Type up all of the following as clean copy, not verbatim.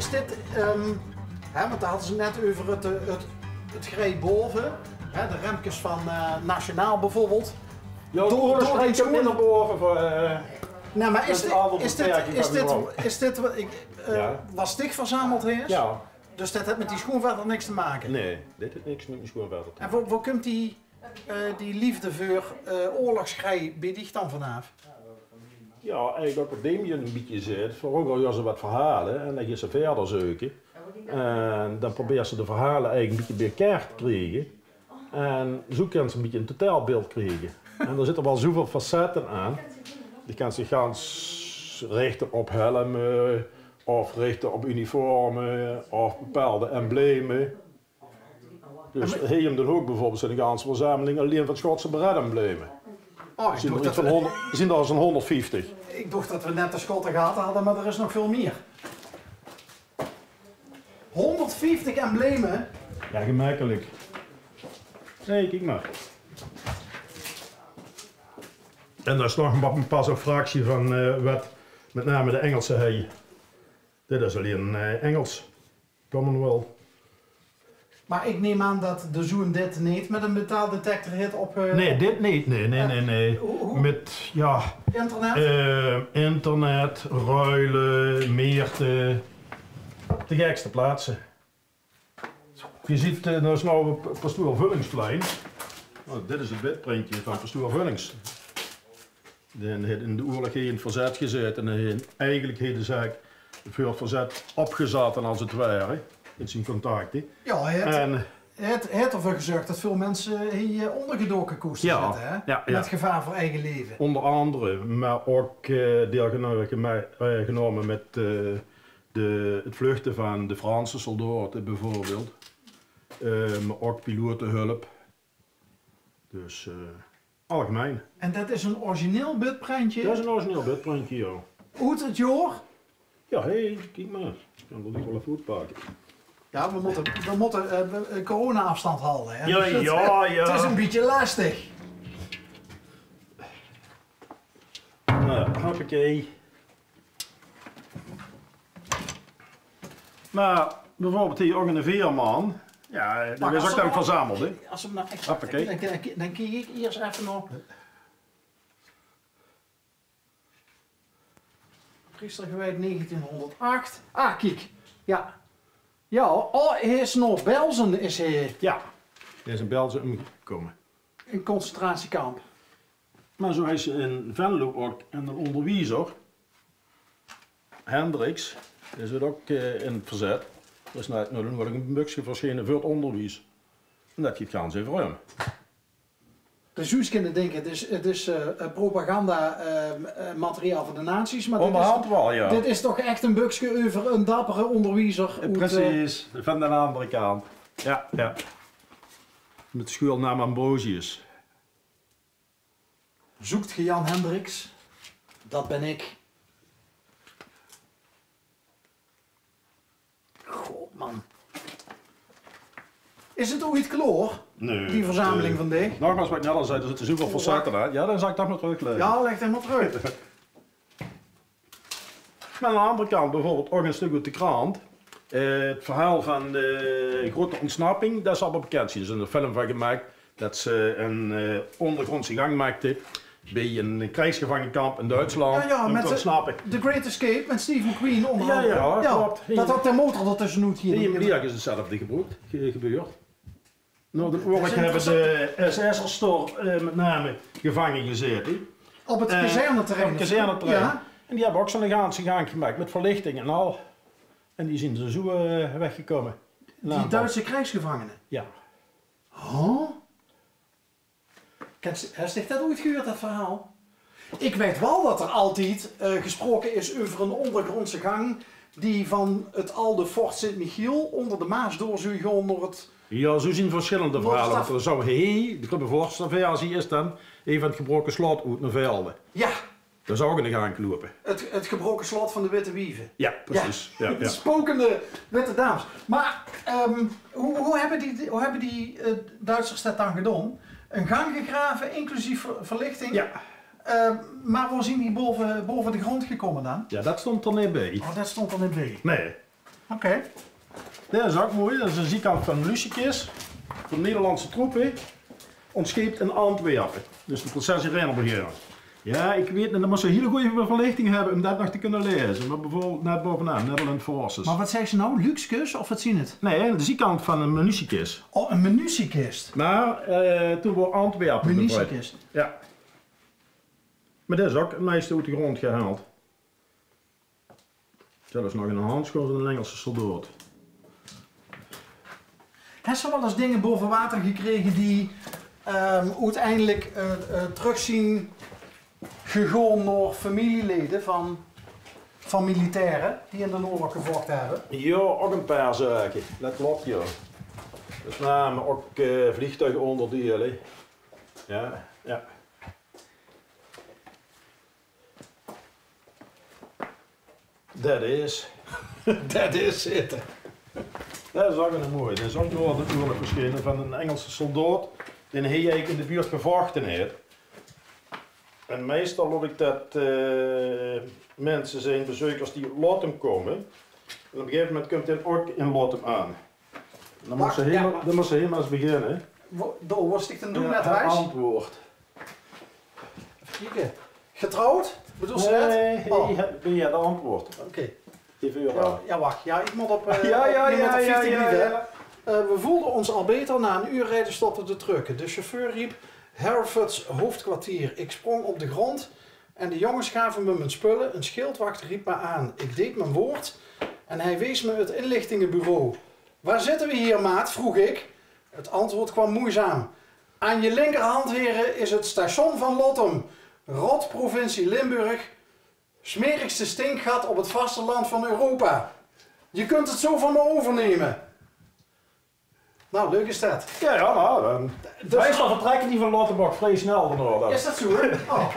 is dit, hè, want daar hadden ze net over het grij boven, hè, de remkes van Nationaal bijvoorbeeld. Ja, door die schoenen naar boven voor... Nou, maar is dit wat was dit verzameld is? Ja. Dus dat heeft met die schoenverder niks te maken? Nee, dit heeft niks met die schoenverder te maken. En waar komt die liefde voor oorlogsgrij bij dich dan vanaf? Ja, eigenlijk ook op die een beetje zit. Vooral als ze wat verhalen en dan gaan ze verder zoeken. En dan proberen ze de verhalen eigenlijk een beetje bij elkaar te krijgen. En zo kunnen ze een beetje een totaalbeeld krijgen. En er zitten wel zoveel facetten aan. Die kan zich gaan richten op helmen, of richten op uniformen, of bepaalde emblemen. Dus hier dan ook bijvoorbeeld zijn een ganse verzameling alleen van Schotse beredemblemen. Oh, we zien er zo'n 150. Ik dacht dat we net de Schotten gehad hadden, maar er is nog veel meer. 150 emblemen? Ja, gemakkelijk. Nee, kijk maar. En daar is nog een pas een fractie van wat met name de Engelsen hebben. Dit is alleen Engels. Commonwealth. Maar ik neem aan dat de zoon dit niet met een metaaldetector hit op... Nee, dit niet. Nee. Hoe? Met, ja... Internet? Internet, ruilen, meerten. De gekste plaatsen. Je ziet, dat is nou Pastoor Vullingsplein. Oh, dit is het witprintje van Pastoor Vullings. Die heeft in de oorlog in het verzet gezeten en eigenlijk heeft de zaak voor het verzet opgezaten als het ware. In zijn contacten. Ja, hij heeft ervoor gezorgd dat veel mensen hier ondergedoken koesten zitten, hè? Ja. Met gevaar voor eigen leven. Onder andere, maar ook deelgenomen met het vluchten van de Franse soldaten bijvoorbeeld. Maar ook pilotenhulp. Dus algemeen. En dat is een origineel bedprintje? Dat is een origineel bedprintje, ja. Hoe het jaar? Ja, kijk maar. Ik kan er niet wel even goed pakken. Ja, we moeten corona-afstand houden. Hè? Ja, dus ja. Het is een beetje lastig. Nou, hoppakee. Maar bijvoorbeeld hier ook een veerman. Ja, dat is ook dan verzameld, hè? Als we nou echt, hoppakee. Dan kijk ik eerst even nog. Priestergewijd 1908. Ah, kijk. Ja. Ja, oh, hij is nog Belzen, is hij. Ja, hij is in Belzen omgekomen. In concentratiekamp. Maar zo is in Venlo ook een onderwijzer, Hendricks, die zit ook in het verzet. Er is net nog een boekje verschenen voor het onderwijs. En dat gaat gaan ze voor hem. Dus u kunnen denken, het is propaganda materiaal voor de nazi's, maar onderhand wel, ja. Dit is toch echt een boekje over een dappere onderwijzer. Precies, van de andere kant. Ja. Met de schuilnaam Ambrosius. Zoekt ge Jan Hendricks? Dat ben ik. God man. Is het ooit kloor? Nee. Die verzameling van dich? Nogmaals wat ik net al zei, er zitten zoveel facetten uit. Ja, dan zal ik dat maar terugleggen. Ja, leg hem maar terug. Maar aan de andere kant bijvoorbeeld ook een stuk uit de krant. Het verhaal van de grote ontsnapping, dat is al bekend. Er is een film van gemaakt dat ze een ondergrondse gang maakten bij een krijgsgevangenkamp in Duitsland om te ontsnappen. The Great Escape met Stephen McQueen onder andere. Ja, klopt. Dat had de motor ertussenuit hier. Hier in Biak is hetzelfde gebeurd. Nou, de oorlog hebben de SS'ers met name gevangen gezeten. Op het kazerneterrein? Op het kazerneterrein. Ja. En die hebben ook zo'n Gaanse gang gemaakt met verlichting en al. En die zijn er zo weggekomen. Die Duitse krijgsgevangenen? Ja. Oh? Heeft zich dat ooit gehoord, dat verhaal? Ik weet wel dat er altijd gesproken is over een ondergrondse gang die van het oude Fort Sint-Michiel onder de Maas doorzuigen onder het... Ja, zo zien verschillende verhalen. Want er zou de Club Vorstenversie is dan even het gebroken slot uit naar Velde. Ja. Daar zou ik in gaan lopen. Het gebroken slot van de Witte Wieven. Ja, precies. Ja. De spokende witte dames. Maar hoe hebben die Duitsers dat dan gedaan? Een gang gegraven, inclusief verlichting? Ja. Maar waar zien die boven de grond gekomen dan? Ja, dat stond er niet bij. Oh, dat stond er niet bij. Nee. Oké. Dit is ook mooi, dat is een zijkant van Lucicus, voor de Nederlandse troepen, ontscheept in Antwerpen. Dus de proces in beginnen. Ja, ik weet niet, dan moet ze een hele goede verlichting hebben om dat nog te kunnen lezen. Maar bijvoorbeeld net bovenaan, Netherlands Forces. Maar wat zei ze nou? Luxus of wat zien het? Nee, de zijkant van een munitiekist. Oh, een munitiekist. Maar toen wordt Antwerpen bevrijd. Munitiekist. Ja. Maar dat is ook het meeste uit de grond gehaald. Zelfs nog in een handschoen van een Engelse soldaat. Heb je wel eens dingen boven water gekregen die uiteindelijk terug zien gegaan door familieleden van militairen die in de oorlog gevochten hebben? Ja, ook een paar zaken. Dat klopt, ja. Dus name ook vliegtuigonderdelen. Ja, ja. Dat is. Dat is zitten. Dat is ook een mooi. Dat is ook nog natuurlijk verschenen van een Engelse soldaat die hij eigenlijk in de buurt gevochten heeft. En meestal hoor ik dat mensen zijn, bezoekers die Lottem komen. En op een gegeven moment komt hij ook in Lottem aan. Dan moet ze helemaal eens beginnen. Wat was ik te doen net Het wijs? antwoord. Even kijken. Getrouwd? Bedoel ze dat? Nee, Oh. ja, de antwoord. Oké. Even uur Ja, aan. ja, wacht. Ja, ik moet op. Ja. We voelden ons al beter. Na een uur rijden stopte de truck. De chauffeur riep Hereford's hoofdkwartier. Ik sprong op de grond en de jongens gaven me mijn spullen. Een schildwacht riep me aan. Ik deed mijn woord en hij wees me het inlichtingenbureau. Waar zitten we hier, maat? Vroeg ik. Het antwoord kwam moeizaam. Aan je linkerhand, heren, is het station van Lottem. Rot, provincie Limburg. Smerigste stinkgat op het vasteland van Europa. Je kunt het zo van me overnemen. Nou, leuk is dat. Ja, nou dan. Meestal vertrekken die van Lottenbach vrij snel daarna. Is dat zo, hè? Oh.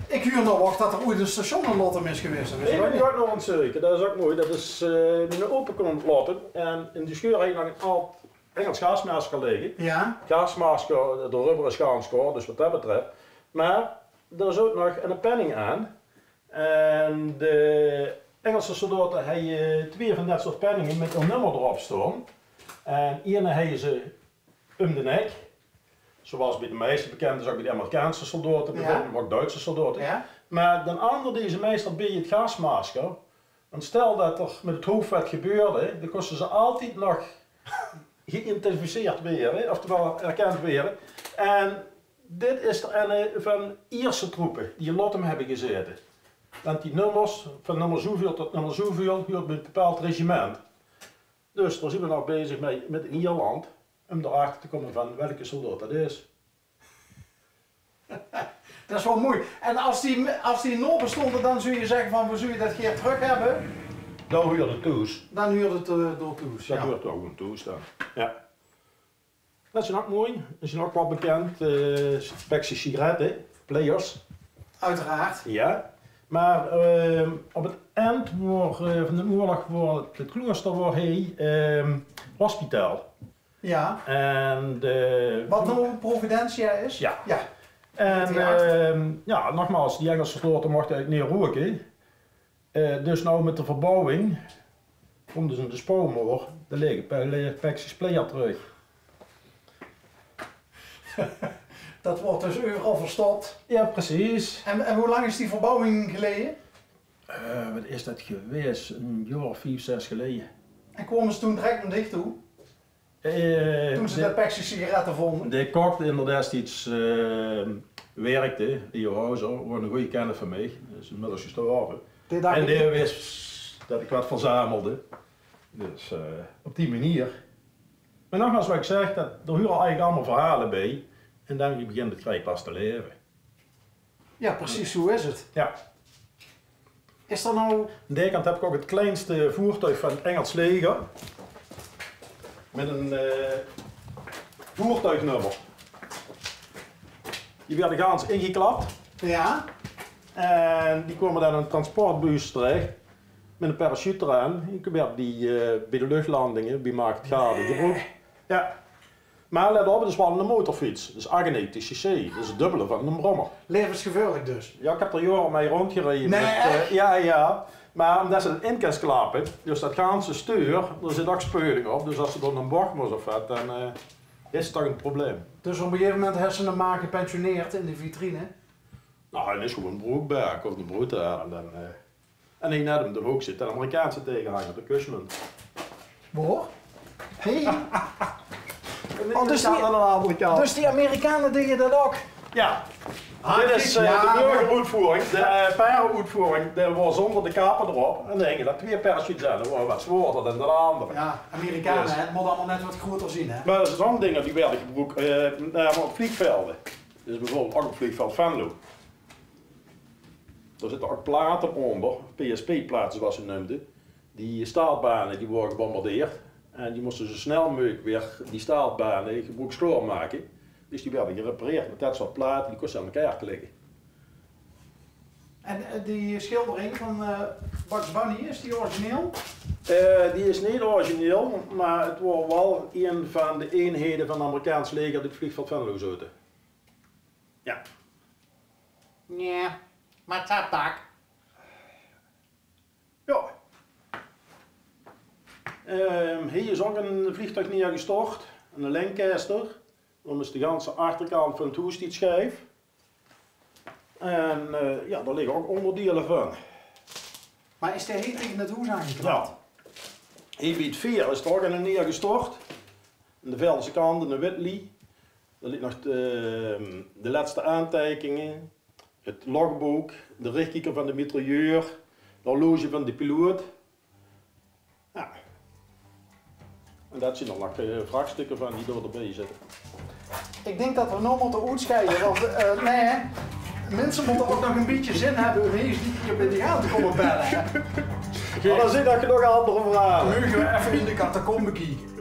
Ik huur nog wacht dat er ooit een station in Lottem is geweest. Dat wist Ik ik ook ben niet. ook nog een zeker, dat is ook mooi. Dat is in een open kon Lottem en in de scheur heb je nog een oud Engels gasmasker liggen. Ja? Gasmasker, de rubberen schaamscore, dus wat dat betreft. Maar er is ook nog een penning aan. En de Engelse soldaten hebben twee van dat soort penningen met een nummer erop staan. En ene hebben ze om de nek. Zoals bij de meeste bekend is ook bij de Amerikaanse soldaten, bijvoorbeeld, maar ook Duitse soldaten. Ja? Maar de andere die ze meestal bij het gasmasker. Want stel dat er met het hoofd wat gebeurde, dan kosten ze altijd nog geïdentificeerd worden, oftewel erkend worden. En dit is er een van Ierse troepen die in Lottem hebben gezeten. Want die nummers, van nummer zoveel tot nummer zoveel, hoort bij een bepaald regiment. Dus daar zijn we nog bezig met in Ierland, om erachter te komen van welke soldaat dat is. Dat is wel mooi. En als die nul bestonden, dan zou je zeggen van, we zullen dat keer terug hebben. Dan huurde het toes. Dan huurt het door toes. Dat Ja. hoort ook een toes dan. Ja. Dat is ook mooi. Dat is ook wel bekend. Spectie sigaretten, players. Uiteraard. Ja. Maar op het eind van de oorlog wordt het klooster wordt hospitaal. Ja. En Wat nou Providentia is? Ja. Ja. En ja, nogmaals, die Engelse soldaten mochten eigenlijk niet roken. Dus nou met de verbouwing vonden ze de spoormoor, de lege Pexis player terug. Dat wordt dus overal verstopt. Ja, precies. En hoe lang is die verbouwing geleden? Wat is dat geweest? Een jaar of 5, 6 geleden. En kwamen ze toen direct naar dicht toe? Toen ze de Pepsi sigaretten vonden? De kok die inderdaad iets werkte, die Houser, was een goede kenner van mij. Dat is inmiddels gestorven. En die wist dat ik wat verzamelde. Dus op die manier. Maar nogmaals wat ik zeg, er horen eigenlijk allemaal verhalen bij. En dan begint het gelijk pas te leven. Ja, precies, hoe is het? Ja. Is er nou... Aan deze kant heb ik ook het kleinste voertuig van het Engels leger. Met een voertuignummer. Die werden gaans ingeklapt. Ja? En die komen dan in een transportbus terecht. Met een parachute eraan. Ik werd die bij de luchtlandingen, bij Maakt het Gade, gebroken. Ja. Maar let op, het is wel een motorfiets. Dat is 98 cc. Dat is het dubbele van een brommer. Levensgevaarlijk dus. Ja, ik heb er jaren mee rondgereden. Nee, met, echt? ja. Maar omdat ze het in kan klappen, dus dat ganse stuur, er zit ook speuling op. Dus als ze dan een bocht moet of wat, dan is het toch een probleem. Dus op een gegeven moment hebben ze hem maar gepensioneerd in de vitrine? Nou, dan is gewoon een broekberg of een broodhaar. En ik net hem er ook zit, een Amerikaanse tegenhanger, de Cushman. Waar? Hey. Dus die Amerikanen deden dat ook? Ja. Dit is de burgeruitvoering, de parenuitvoering, dat was zonder de kaper erop. En dan hingen er 2 persjes aan, dat waren wat zwaarder dan de andere. Ja, Amerikanen, dus. Het moet allemaal net wat groter zien, hè? Maar er zijn zo'n dingen die werden gebruikt op vliegvelden. Dus bijvoorbeeld ook op vliegveld Venlo. Er zitten ook platen onder, PSP-platen zoals ze noemden. Die startbanen die worden gebombardeerd. En die moesten zo snel mogelijk weer die startbanen gebruiksklaar maken. Dus die werden gerepareerd met dat soort platen, die kosten aan elkaar te liggen. En die schildering van Bugs Bunny, is die origineel? Die is niet origineel, maar het was wel een van de eenheden van het Amerikaans leger die het vliegveld Venlo zoten. Ja. Ja, maar het staat tak. Ja. Hier is ook een vliegtuig neergestort, een Lancaster. Dan is de ganse achterkant van het hoest iets scheef. En ja, daar liggen ook onderdelen van. Maar is de heet tegen het hoes aangeklapt? Ja. Hier bij het veer is er ook een neergestort. Aan de Veldse kant, in de Whitley. Daar ligt nog de laatste aantekeningen. Het logboek, de richtkijker van de mitrailleur, de horloge van de piloot. Ja. En dat zijn er nog vraagstukken van die erbij zitten. Ik denk dat we nog moeten uitscheiden, want nee, mensen moeten ook nog een beetje zin hebben om eens niet hier bij die aan te komen bellen. Maar dan zit dat je nog andere vragen. Dan mogen we even in de catacombe kijken.